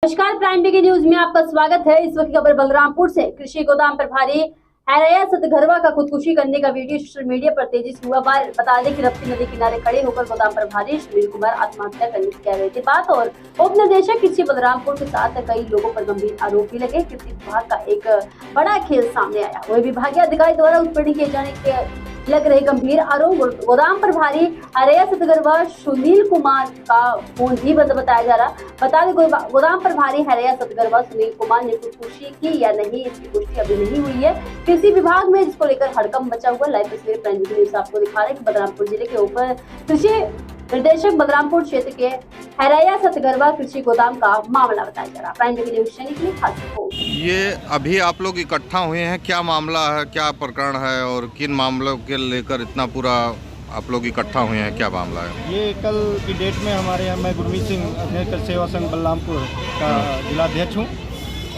नमस्कार, prime TV news में आपका स्वागत है। इस वक्त खबर बलरामपुर से। कृषि गोदाम प्रभारी हैरैया सतघरवा का खुदकुशी करने का वीडियो सोशल मीडिया पर तेजी से हुआ वायरल। बता दें कि रप्ती नदी किनारे खड़े होकर गोदाम प्रभारी सुनील कुमार आत्महत्या करने की कह रहे थे बात, और उप निदेशक कृषि बलरामपुर के साथ कई लोगों पर गंभीर आरोप भी लगे। कृषि विभाग का एक बड़ा खेल सामने आया। वही विभागीय अधिकारी द्वारा उत्पीड़न किए जाने के लग रहे गंभीर आरोप। गोदाम प्रभारी हैरैया सतघरवा सुनील कुमार का फोन भी बंद बताया जा रहा। बता दें गोदाम प्रभारी हैरैया सतघरवा सुनील कुमार ने खुदकुशी की या नहीं, इसकी पुष्टि अभी नहीं हुई है कृषि विभाग में, जिसको लेकर हड़कंप मचा हुआ। लाइव तस्वीर प्राइम टीवी न्यूज आपको दिखा रहे हैं कि बलरामपुर जिले के ऊपर कृषि निर्देशक बलरामपुर क्षेत्र के हैरैया सतघरवा कृषि गोदाम का मामला बताया जा रहा। प्राइम टीवी न्यूज चैनल के लिए खास रिपोर्ट। ये अभी आप लोग इकट्ठा हुए हैं, क्या मामला है, क्या प्रकरण है और किन मामलों के लेकर इतना पूरा आप लोग इकट्ठा हुए हैं, क्या मामला है? ये कल की डेट में हमारे यहाँ मैं गुरमीत सिंह अध्यक्ष कृषि सेवा संघ बलरामपुर का जिलाध्यक्ष हूँ,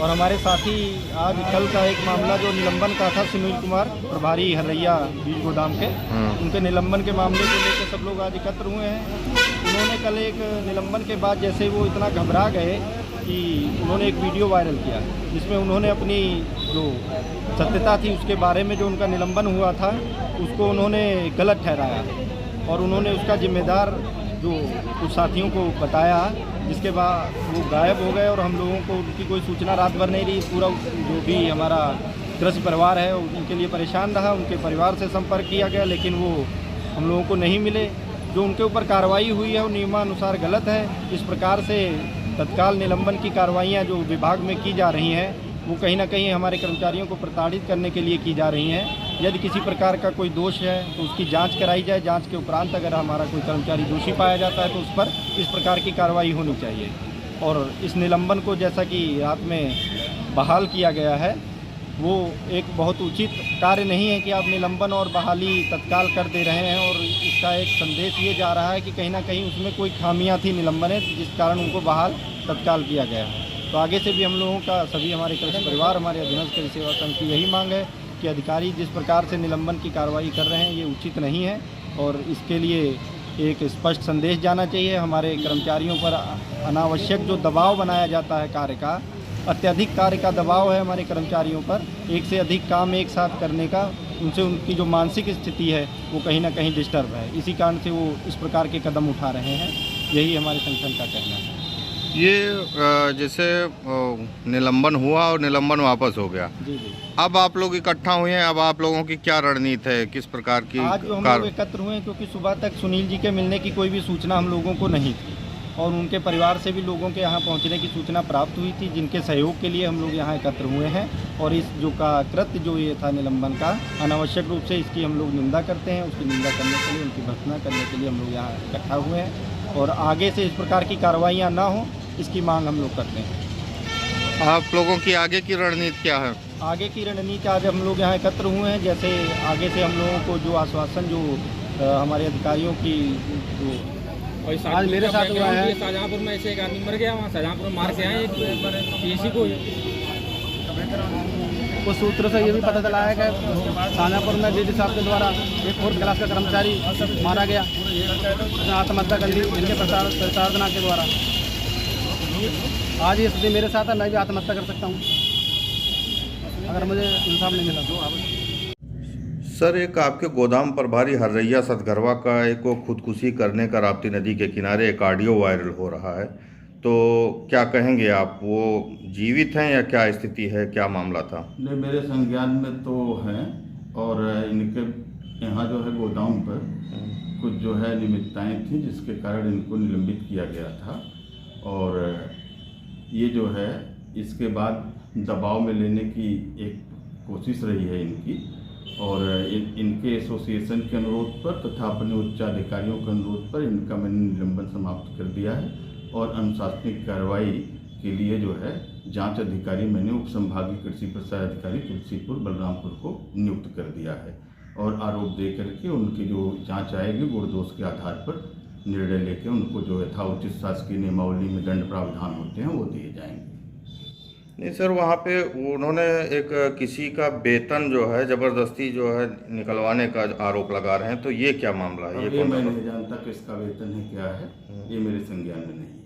और हमारे साथी आज कल का एक मामला जो निलंबन का था सुनील कुमार प्रभारी हैरैया बीज गोदाम के, उनके निलंबन के मामले को लेकर सब लोग आज एकत्र हुए हैं। उन्होंने कल एक निलंबन के बाद जैसे वो इतना घबरा गए कि उन्होंने एक वीडियो वायरल किया, जिसमें उन्होंने अपनी जो सत्यता थी उसके बारे में, जो उनका निलंबन हुआ था उसको उन्होंने गलत ठहराया, और उन्होंने उसका जिम्मेदार जो कुछ साथियों को बताया, जिसके बाद वो गायब हो गए और हम लोगों को उनकी कोई सूचना रात भर नहीं रही। पूरा जो भी हमारा ग्रस्त परिवार है उनके लिए परेशान रहा, उनके परिवार से संपर्क किया गया लेकिन वो हम लोगों को नहीं मिले। जो उनके ऊपर कार्रवाई हुई है वो नियमानुसार गलत है। इस प्रकार से तत्काल निलंबन की कार्रवाइयाँ जो विभाग में की जा रही हैं वो कहीं ना कहीं हमारे कर्मचारियों को प्रताड़ित करने के लिए की जा रही हैं। यदि किसी प्रकार का कोई दोष है तो उसकी जांच कराई जाए। जांच के उपरांत अगर हमारा कोई कर्मचारी दोषी पाया जाता है तो उस पर इस प्रकार की कार्रवाई होनी चाहिए। और इस निलंबन को जैसा कि रात में बहाल किया गया है वो एक बहुत उचित कार्य नहीं है कि आप निलंबन और बहाली तत्काल कर दे रहे हैं, और इसका एक संदेश ये जा रहा है कि कहीं ना कहीं उसमें कोई खामियां थी निलंबन है, जिस कारण उनको बहाल तत्काल किया गया है। तो आगे से भी हम लोगों का, सभी हमारे कृषि परिवार, हमारे अधीनस्थ कृषि सेवा संघ की यही मांग है कि अधिकारी जिस प्रकार से निलंबन की कार्रवाई कर रहे हैं ये उचित नहीं है, और इसके लिए एक स्पष्ट संदेश जाना चाहिए। हमारे कर्मचारियों पर अनावश्यक जो दबाव बनाया जाता है, कार्य का अत्यधिक कार्य का दबाव है हमारे कर्मचारियों पर, एक से अधिक काम एक साथ करने का, उनसे उनकी जो मानसिक स्थिति है वो कहीं ना कहीं डिस्टर्ब है। इसी कारण से वो इस प्रकार के कदम उठा रहे हैं, यही हमारे संगठन का कहना है। ये जैसे निलंबन हुआ और निलंबन वापस हो गया, जी जी। अब आप लोग इकट्ठा हुए हैं, अब आप लोगों की क्या रणनीति है, किस प्रकार की? आज जो हम लोग एकत्र हुए हैं क्योंकि सुबह तक सुनील जी के मिलने की कोई भी सूचना हम लोगों को नहीं थी, और उनके परिवार से भी लोगों के यहाँ पहुँचने की सूचना प्राप्त हुई थी, जिनके सहयोग के लिए हम लोग यहाँ एकत्र हुए हैं। और इस जो का कृत्य जो ये था निलंबन का, अनावश्यक रूप से इसकी हम लोग निंदा करते हैं। उसकी निंदा करने के लिए, उनकी भर्त्सना करने के लिए हम लोग यहाँ इकट्ठा हुए हैं, और आगे से इस प्रकार की कार्रवाइयाँ ना हो इसकी मांग हम लोग करते हैं। आप लोगों की आगे की रणनीति क्या है? आगे की रणनीति आज हम लोग यहाँ एकत्र हुए हैं, जैसे आगे से हम लोगों को जो आश्वासन जो हमारे अधिकारियों की जो आज मेरे साथ हुआ है, शाहजहाँपुर में ऐसे एक आदमी मर गया, वहाँ शाहजहाँपुर में मार के आए किसी को। उस सूत्र से ये भी पता चला है कि शाहजहाँपुर में डीडी साहब के द्वारा एक 4th क्लास का कर्मचारी मारा गया, उसने आत्महत्या कर ली जिनके प्रताड़ना के द्वारा। आज ये स्थिति मेरे साथ है, मैं भी आत्महत्या कर सकता हूँ अगर मुझे इंसाफ नहीं मिला तो। सर, एक आपके गोदाम प्रभारी हैरैया सतघरवा का एक खुदकुशी करने का राप्ती नदी के किनारे एक ऑडियो वायरल हो रहा है, तो क्या कहेंगे आप? वो जीवित हैं या क्या स्थिति है, क्या मामला था? नहीं, मेरे संज्ञान में तो हैं, और इनके यहाँ जो है गोदाम पर कुछ जो है अनियमितताएँ थी जिसके कारण इनको निलंबित किया गया था, और ये जो है इसके बाद दबाव में लेने की एक कोशिश रही है इनकी, और इनके एसोसिएशन के अनुरोध पर तथा अपने उच्चाधिकारियों के अनुरोध पर इनका मैंने निलंबन समाप्त कर दिया है, और अनुशासनिक कार्रवाई के लिए जो है जांच अधिकारी मैंने उप संभागीय कृषि प्रसार अधिकारी तुलसीपुर बलरामपुर को नियुक्त कर दिया है, और आरोप दे करके उनकी जो जांच आएगी गुण दोष के आधार पर निर्णय लेकर उनको जो यथाउचित शासकीय नियमावली में दंड प्रावधान होते हैं वो दिए जाएंगे। नहीं सर, वहाँ पे उन्होंने एक किसी का वेतन जो है ज़बरदस्ती जो है निकलवाने का आरोप लगा रहे हैं, तो ये क्या मामला है? ये मैं नहीं जानता किसका वेतन है क्या है, ये मेरे संज्ञान में नहीं है।